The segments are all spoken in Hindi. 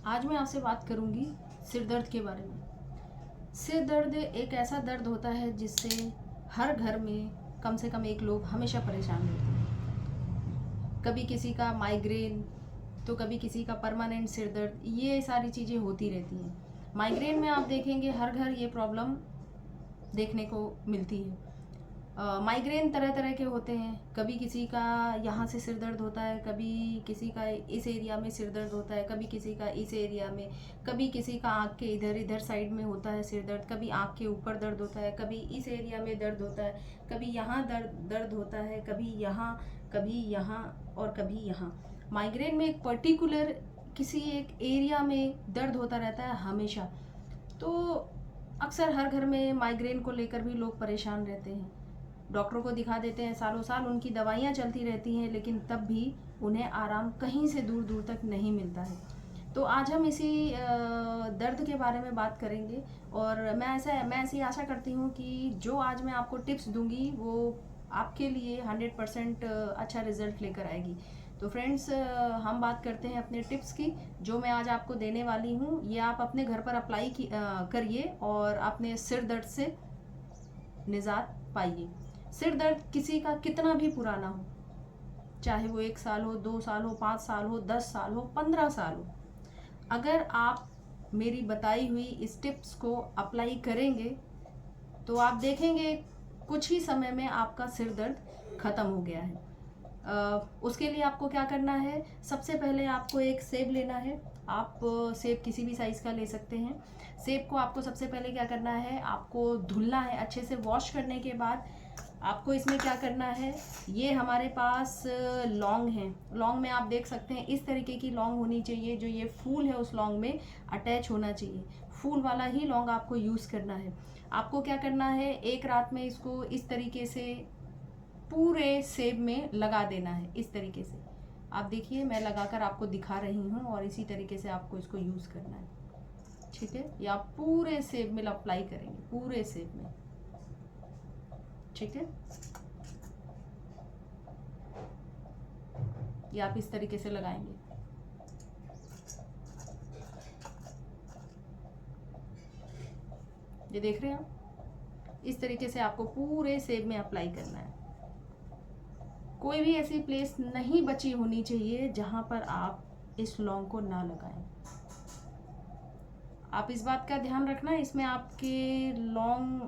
आज मैं आपसे बात करूंगी सिर दर्द के बारे में। सिर दर्द एक ऐसा दर्द होता है जिससे हर घर में कम से कम एक लोग हमेशा परेशान रहते हैं। कभी किसी का माइग्रेन, तो कभी किसी का परमानेंट सिर दर्द, ये सारी चीज़ें होती रहती हैं। माइग्रेन में आप देखेंगे हर घर ये प्रॉब्लम देखने को मिलती है। माइग्रेन तरह तरह के होते हैं। कभी किसी का यहाँ से सिर दर्द होता है, कभी किसी का इस एरिया में सिर दर्द होता है, कभी किसी का इस एरिया में, कभी किसी का आँख के इधर इधर साइड में होता है सिर दर्द, कभी आँख के ऊपर दर्द होता है, कभी इस एरिया में दर्द होता है, कभी यहाँ दर्द होता है, कभी यहाँ और कभी यहाँ। माइग्रेन में एक पर्टिकुलर किसी एक एरिया में दर्द होता रहता है हमेशा। तो अक्सर हर घर में माइग्रेन को लेकर भी लोग परेशान रहते हैं। डॉक्टरों को दिखा देते हैं, सालों साल उनकी दवाइयाँ चलती रहती हैं, लेकिन तब भी उन्हें आराम कहीं से दूर दूर तक नहीं मिलता है। तो आज हम इसी दर्द के बारे में बात करेंगे। और मैं ऐसी आशा करती हूँ कि जो आज मैं आपको टिप्स दूंगी वो आपके लिए 100% अच्छा रिजल्ट लेकर आएगी। तो फ्रेंड्स, हम बात करते हैं अपने टिप्स की। जो मैं आज आपको देने वाली हूँ ये आप अपने घर पर अप्लाई करिए और अपने सिर दर्द से निजात पाइए। सिर दर्द किसी का कितना भी पुराना हो, चाहे वो 1 साल हो, 2 साल हो, 5 साल हो, 10 साल हो, 15 साल हो, अगर आप मेरी बताई हुई इस टिप्स को अप्लाई करेंगे तो आप देखेंगे कुछ ही समय में आपका सिर दर्द ख़त्म हो गया है। उसके लिए आपको क्या करना है, सबसे पहले आपको एक सेब लेना है। आप सेब किसी भी साइज़ का ले सकते हैं। सेब को आपको सबसे पहले क्या करना है, आपको धुलना है अच्छे से। वॉश करने के बाद आपको इसमें क्या करना है, ये हमारे पास लौंग है। लौंग में आप देख सकते हैं इस तरीके की लौंग होनी चाहिए, जो ये फूल है उस लौंग में अटैच होना चाहिए। फूल वाला ही लौंग आपको यूज़ करना है। आपको क्या करना है, एक रात में इसको इस तरीके से पूरे सेब में लगा देना है। इस तरीके से आप देखिए, मैं लगाकर आपको दिखा रही हूँ और इसी तरीके से आपको इसको यूज़ करना है, ठीक है। या आप पूरे सेब में अप्लाई करेंगे, पूरे सेब में, ठीक है। ये आप इस तरीके से लगाएंगे। ये देख रहे हैं आप, इस तरीके से आपको पूरे सेब में अप्लाई करना है। कोई भी ऐसी प्लेस नहीं बची होनी चाहिए जहां पर आप इस लौंग को ना लगाएं। आप इस बात का ध्यान रखना, इसमें आपके लौंग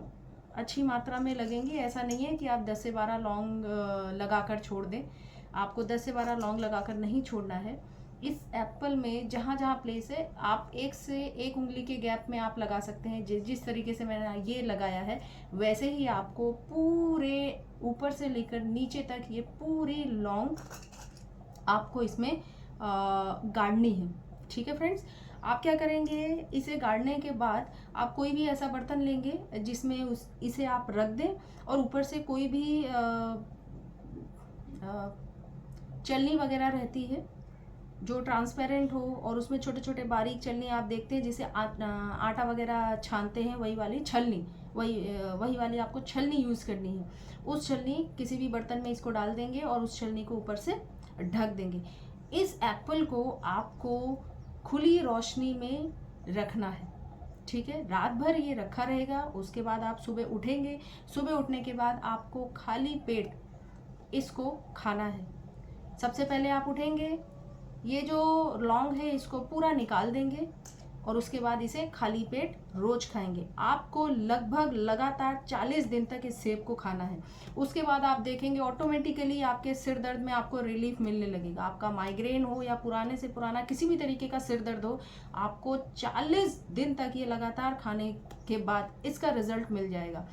अच्छी मात्रा में लगेंगे। ऐसा नहीं है कि आप 10 से 12 लौंग लगाकर छोड़ दें। आपको 10 से 12 लौंग लगाकर नहीं छोड़ना है। इस एप्पल में जहाँ जहाँ प्लेस है, आप 1 से 1 उंगली के गैप में आप लगा सकते हैं। जिस तरीके से मैंने ये लगाया है वैसे ही आपको पूरे ऊपर से लेकर नीचे तक ये पूरी लौंग आपको इसमें गाड़नी है, ठीक है फ्रेंड्स। आप क्या करेंगे, इसे गाड़ने के बाद आप कोई भी ऐसा बर्तन लेंगे जिसमें इसे आप रख दें और ऊपर से कोई भी चलनी वगैरह रहती है जो ट्रांसपेरेंट हो और उसमें छोटे छोटे बारीक चलनी आप देखते हैं जिसे आटा वगैरह छानते हैं, वही वाली छलनी, वही वाली आपको छलनी यूज़ करनी है। उस छलनी किसी भी बर्तन में इसको डाल देंगे और उस छलनी को ऊपर से ढक देंगे। इस एप्पल को आपको खुली रोशनी में रखना है, ठीक है। रात भर ये रखा रहेगा। उसके बाद आप सुबह उठेंगे। सुबह उठने के बाद आपको खाली पेट इसको खाना है। सबसे पहले आप उठेंगे, ये जो लौंग है इसको पूरा निकाल देंगे और उसके बाद इसे खाली पेट रोज खाएंगे। आपको लगभग लगातार 40 दिन तक इस सेब को खाना है। उसके बाद आप देखेंगे ऑटोमेटिकली आपके सिर दर्द में आपको रिलीफ मिलने लगेगा। आपका माइग्रेन हो या पुराने से पुराना किसी भी तरीके का सिर दर्द हो, आपको 40 दिन तक ये लगातार खाने के बाद इसका रिजल्ट मिल जाएगा।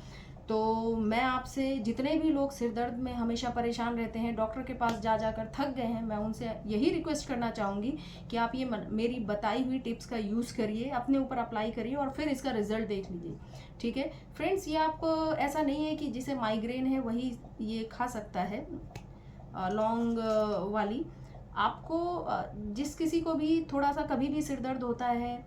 तो मैं आपसे, जितने भी लोग सिर दर्द में हमेशा परेशान रहते हैं, डॉक्टर के पास जा जाकर थक गए हैं, मैं उनसे यही रिक्वेस्ट करना चाहूँगी कि आप ये मेरी बताई हुई टिप्स का यूज़ करिए, अपने ऊपर अप्लाई करिए और फिर इसका रिजल्ट देख लीजिए, ठीक है फ्रेंड्स। ये आप ऐसा नहीं है कि जिसे माइग्रेन है वही ये खा सकता है लौंग वाली। आपको जिस किसी को भी थोड़ा सा कभी भी सिर दर्द होता है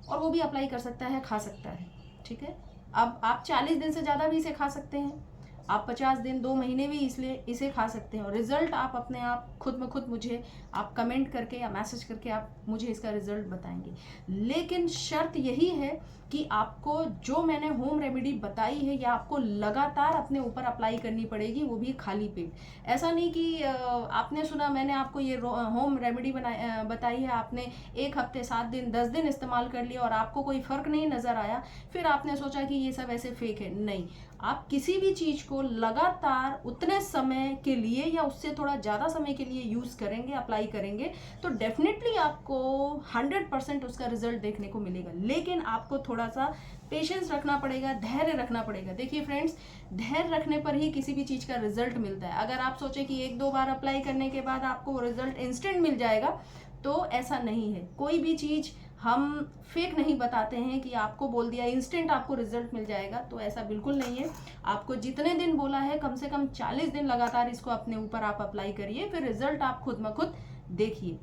और वो भी अप्लाई कर सकता है, खा सकता है, ठीक है। अब आप 40 दिन से ज़्यादा भी इसे खा सकते हैं। आप 50 दिन 2 महीने भी इसलिए इसे खा सकते हैं और रिज़ल्ट आप अपने आप खुद में खुद मुझे आप कमेंट करके या मैसेज करके आप मुझे इसका रिज़ल्ट बताएंगे। लेकिन शर्त यही है कि आपको जो मैंने होम रेमेडी बताई है या आपको लगातार अपने ऊपर अप्लाई करनी पड़ेगी, वो भी खाली पेट। ऐसा नहीं कि आपने सुना मैंने आपको ये होम रेमेडी बताई है, आपने 1 हफ्ते 7 दिन 10 दिन इस्तेमाल कर लिया और आपको कोई फ़र्क नहीं नज़र आया, फिर आपने सोचा कि ये सब ऐसे फेक है। नहीं, आप किसी भी चीज़ को लगातार उतने समय के लिए या उससे थोड़ा ज़्यादा समय के लिए यूज़ करेंगे, अप्लाई करेंगे, तो डेफिनेटली आपको 100% उसका रिजल्ट देखने को मिलेगा। लेकिन आपको थोड़ा सा पेशेंस रखना पड़ेगा, धैर्य रखना पड़ेगा। देखिए फ्रेंड्स, धैर्य रखने पर ही किसी भी चीज़ का रिजल्ट मिलता है। अगर आप सोचें कि 1-2 बार अप्लाई करने के बाद आपको रिजल्ट इंस्टेंट मिल जाएगा, तो ऐसा नहीं है। कोई भी चीज़ हम फेक नहीं बताते हैं कि आपको बोल दिया इंस्टेंट आपको रिजल्ट मिल जाएगा, तो ऐसा बिल्कुल नहीं है। आपको जितने दिन बोला है कम से कम 40 दिन लगातार इसको अपने ऊपर आप अप्लाई करिए, फिर रिजल्ट आप खुद ब खुद देखिए।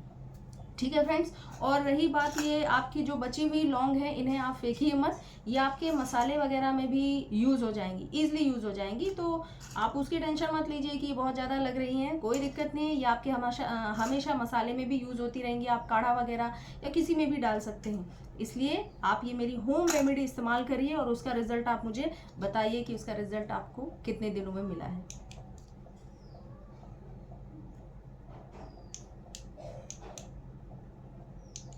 ठीक है फ्रेंड्स, और रही बात ये आपकी जो बची हुई लौंग है, इन्हें आप फेंकिए मत, ये आपके मसाले वगैरह में भी यूज़ हो जाएंगी, ईजिली यूज़ हो जाएंगी, तो आप उसकी टेंशन मत लीजिए कि बहुत ज़्यादा लग रही हैं, कोई दिक्कत नहीं है। ये आपके हमेशा मसाले में भी यूज़ होती रहेंगी, आप काढ़ा वगैरह या किसी में भी डाल सकते हैं। इसलिए आप ये मेरी होम रेमेडी इस्तेमाल करिए और उसका रिजल्ट आप मुझे बताइए कि उसका रिजल्ट आपको कितने दिनों में मिला है।